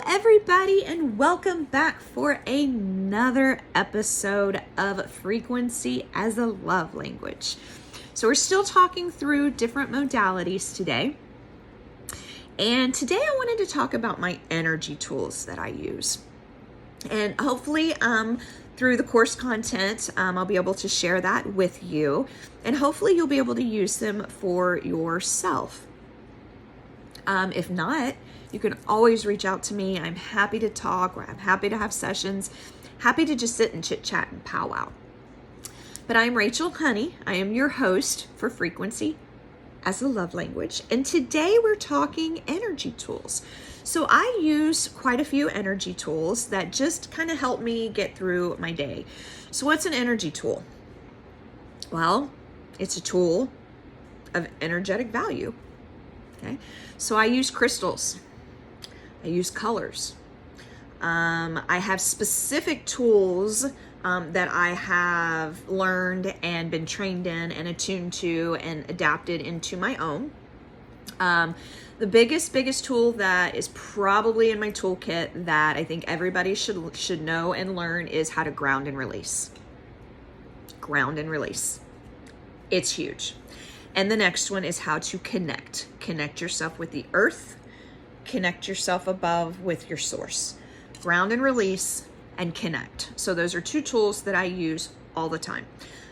everybody, and welcome back for another episode of Frequency as a Love Language. So we're still talking through different modalities today. And today I wanted to talk about my energy tools that I use. And hopefully through the course content, I'll be able to share that with you. And hopefully you'll be able to use them for yourself. If not, you can always reach out to me. I'm happy to talk, or I'm happy to have sessions, happy to just sit and chit chat and powwow. But I'm Rachel Honey. I am your host for Frequency as a Love Language. And today we're talking energy tools. So I use quite a few energy tools that just kind of help me get through my day. So what's an energy tool? Well, it's a tool of energetic value. Okay, so I use crystals. I use colors. I have specific tools that I have learned and been trained in and attuned to and adapted into my own. The biggest tool that is probably in my toolkit that I think everybody should know and learn is how to ground and release. Ground and release. It's huge. And the next one is how to connect. Connect yourself with the earth. Connect yourself above with your source. Ground and release and connect. So those are two tools that I use all the time.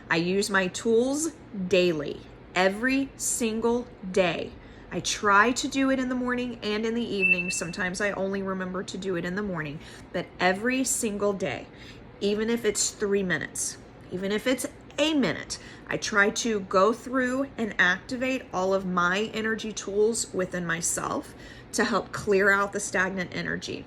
I use my tools daily, every single day. I try to do it in the morning and in the evening. Sometimes I only remember to do it in the morning, but every single day, even if it's 3 minutes, even if it's a minute, I try to go through and activate all of my energy tools within myself to help clear out the stagnant energy,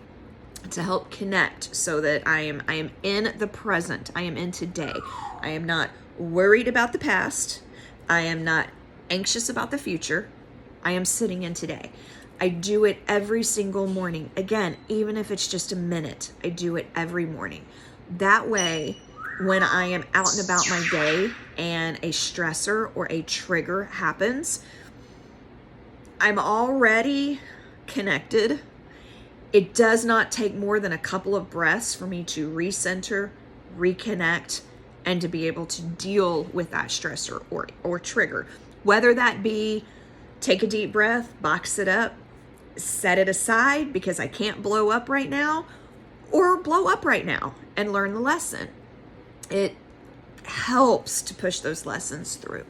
to help connect so that I am in the present. I am in today. I am not worried about the past. I am not anxious about the future. I am sitting in today. I do it every single morning. Again, even if it's just a minute, I do it every morning. That way, when I am out and about my day and a stressor or a trigger happens, I'm already connected. It does not take more than a couple of breaths for me to recenter, reconnect, and to be able to deal with that stressor or trigger. Whether that be take a deep breath, box it up, set it aside because I can't blow up right now, or blow up right now and learn the lesson. It helps to push those lessons through.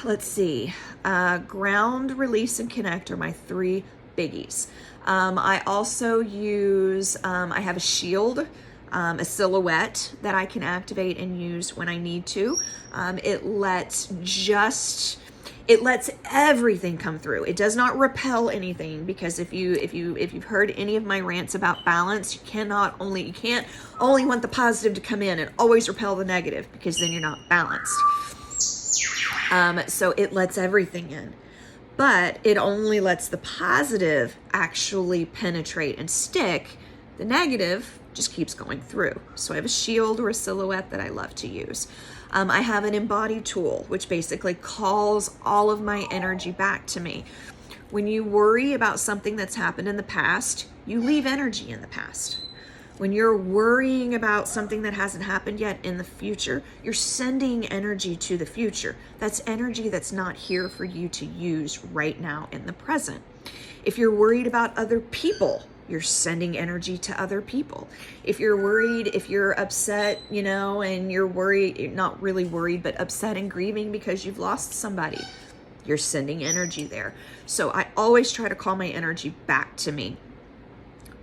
Let's see. Ground, release, and connect are my three biggies. I also use, I have a shield, a silhouette that I can activate and use when I need to. It lets everything come through. It does not repel anything, because if you've heard any of my rants about balance, you can't only want the positive to come in and always repel the negative, because then you're not balanced. So it lets everything in, but it only lets the positive actually penetrate and stick. The negative just keeps going through. So I have a shield or a silhouette that I love to use. I have an embodied tool, which basically calls all of my energy back to me. When you worry about something that's happened in the past, you leave energy in the past. When you're worrying about something that hasn't happened yet in the future, you're sending energy to the future. That's energy that's not here for you to use right now in the present. If you're worried about other people, you're sending energy to other people. If you're worried, if you're upset, and you're worried, you're not really worried, but upset and grieving because you've lost somebody, you're sending energy there. So I always try to call my energy back to me,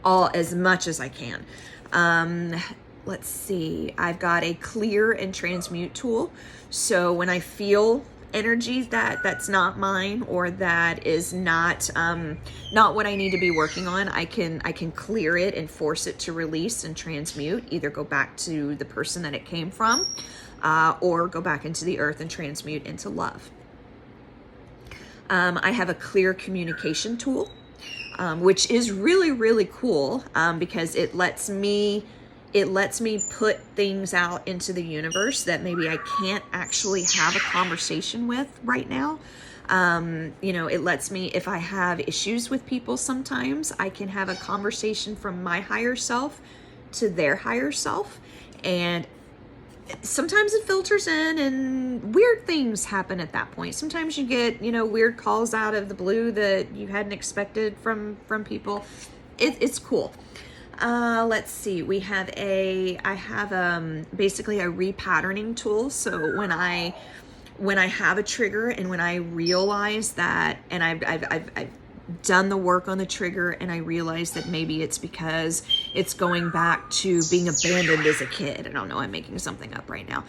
all as much as I can. Let's see. I've got a clear and transmute tool. So when I feel energy that's not mine, or that is not what I need to be working on, I can clear it and force it to release and transmute, either go back to the person that it came from, or go back into the earth and transmute into love. I have a clear communication tool, which is really, really cool, because it lets me put things out into the universe that maybe I can't actually have a conversation with right now. It lets me, if I have issues with people, sometimes I can have a conversation from my higher self to their higher self. And sometimes it filters in and weird things happen at that point. Sometimes you get, weird calls out of the blue that you hadn't expected from people. It's cool. Let's see. I have basically a repatterning tool. So when I have a trigger and when I realize that, and I've done the work on the trigger and I realize that maybe it's because it's going back to being abandoned as a kid. I don't know, I'm making something up right now.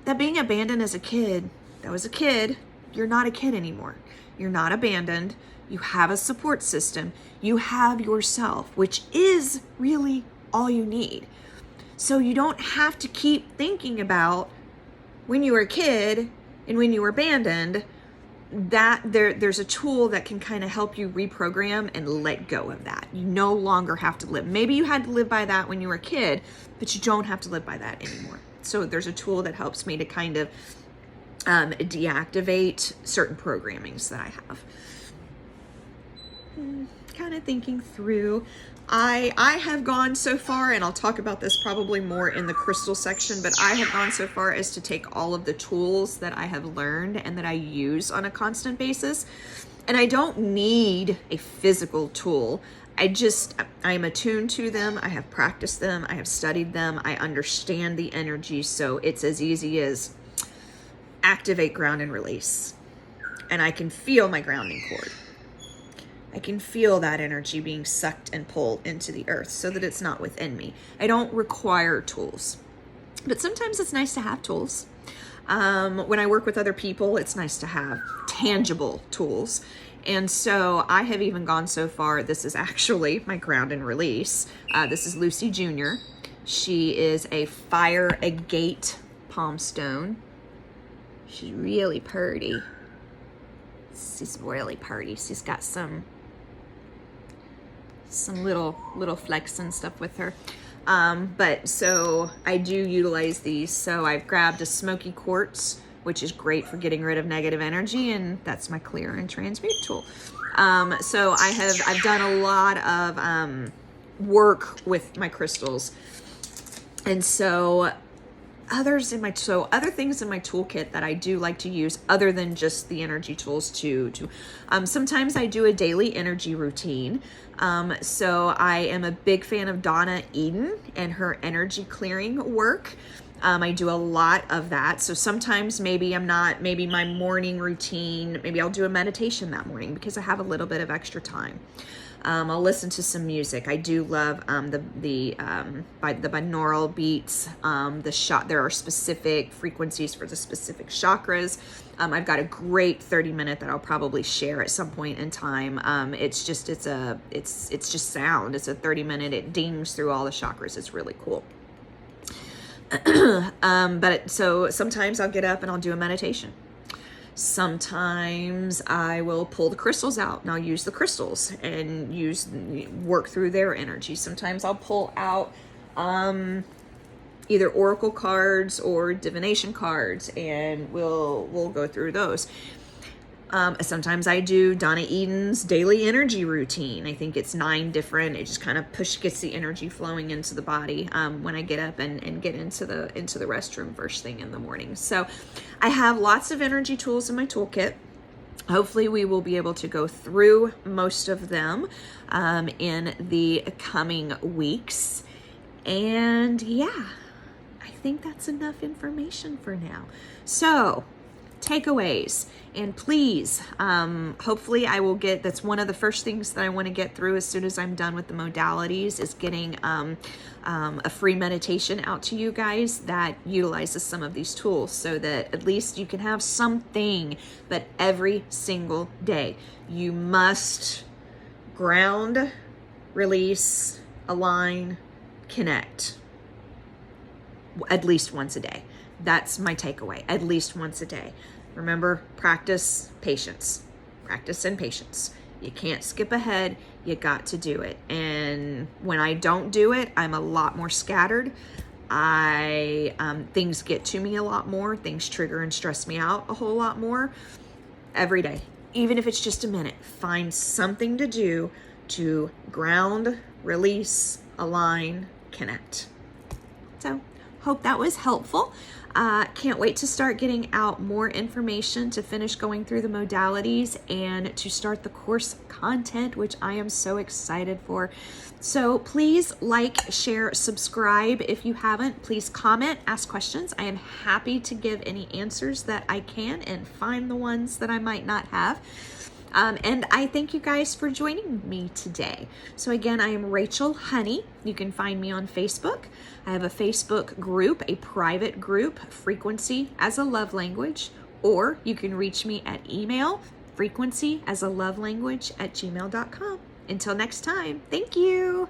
That being abandoned as a kid, that was a kid. You're not a kid anymore. You're not abandoned. You have a support system. You have yourself, which is really all you need. So you don't have to keep thinking about when you were a kid and when you were abandoned. That there's a tool that can kind of help you reprogram and let go of that. You no longer have to live. Maybe you had to live by that when you were a kid, but you don't have to live by that anymore. So there's a tool that helps me to kind of deactivate certain programmings that I have. Kind of thinking through. I have gone so far, and I'll talk about this probably more in the crystal section, but I have gone so far as to take all of the tools that I have learned and that I use on a constant basis. And I don't need a physical tool. I'm attuned to them. I have practiced them. I have studied them. I understand the energy. So it's as easy as activate, ground, and release. And I can feel my grounding cord. I can feel that energy being sucked and pulled into the earth so that it's not within me. I don't require tools, but sometimes it's nice to have tools. When I work with other people, it's nice to have tangible tools. And so I have even gone so far, this is actually my ground and release. This is Lucy Jr. She is a fire agate palm stone. She's really pretty. She's really pretty. She's got some little flecks and stuff with her. But so I do utilize these. So I've grabbed a smoky quartz, which is great for getting rid of negative energy, and that's my clear and transmute tool. So I've done a lot of work with my crystals, and so other things in my toolkit that I do like to use other than just the energy tools sometimes I do a daily energy routine. So I am a big fan of Donna Eden and her energy clearing work. I do a lot of that. So sometimes maybe my morning routine, maybe I'll do a meditation that morning because I have a little bit of extra time. I'll listen to some music. I do love the binaural beats. There are specific frequencies for the specific chakras. I've got a great 30-minute that I'll probably share at some point in time. It's just sound. It's a 30-minute. It dings through all the chakras. It's really cool. So sometimes I'll get up and I'll do a meditation. Sometimes I will pull the crystals out and I'll use the crystals and work through their energy. Sometimes I'll pull out either oracle cards or divination cards, and we'll go through those. Sometimes I do Donna Eden's daily energy routine. I think it's 9 different. It just kind of gets the energy flowing into the body when I get up and get into the restroom first thing in the morning. So I have lots of energy tools in my toolkit. Hopefully we will be able to go through most of them in the coming weeks. And yeah, I think that's enough information for now. So takeaways, and please, hopefully I will that's one of the first things that I want to get through as soon as I'm done with the modalities, is getting a free meditation out to you guys that utilizes some of these tools, so that at least you can have something. But every single day you must ground, release, align, connect at least once a day. That's my takeaway, at least once a day. Remember, practice patience. Practice and patience. You can't skip ahead. You got to do it. And when I don't do it, I'm a lot more scattered. Things get to me a lot more. Things trigger and stress me out a whole lot more. Every day. even if it's just a minute, find something to do to ground, release, align, connect. So, hope that was helpful. Can't wait to start getting out more information to finish going through the modalities and to start the course content, which I am so excited for. So please like, share, subscribe. If you haven't, please comment, ask questions. I am happy to give any answers that I can and find the ones that I might not have. And I thank you guys for joining me today. So again, I am Rachel Honey. You can find me on Facebook. I have a Facebook group, a private group, Frequency as a Love Language, or you can reach me at email, frequencyasaLoveLanguage@gmail.com. Until next time, thank you.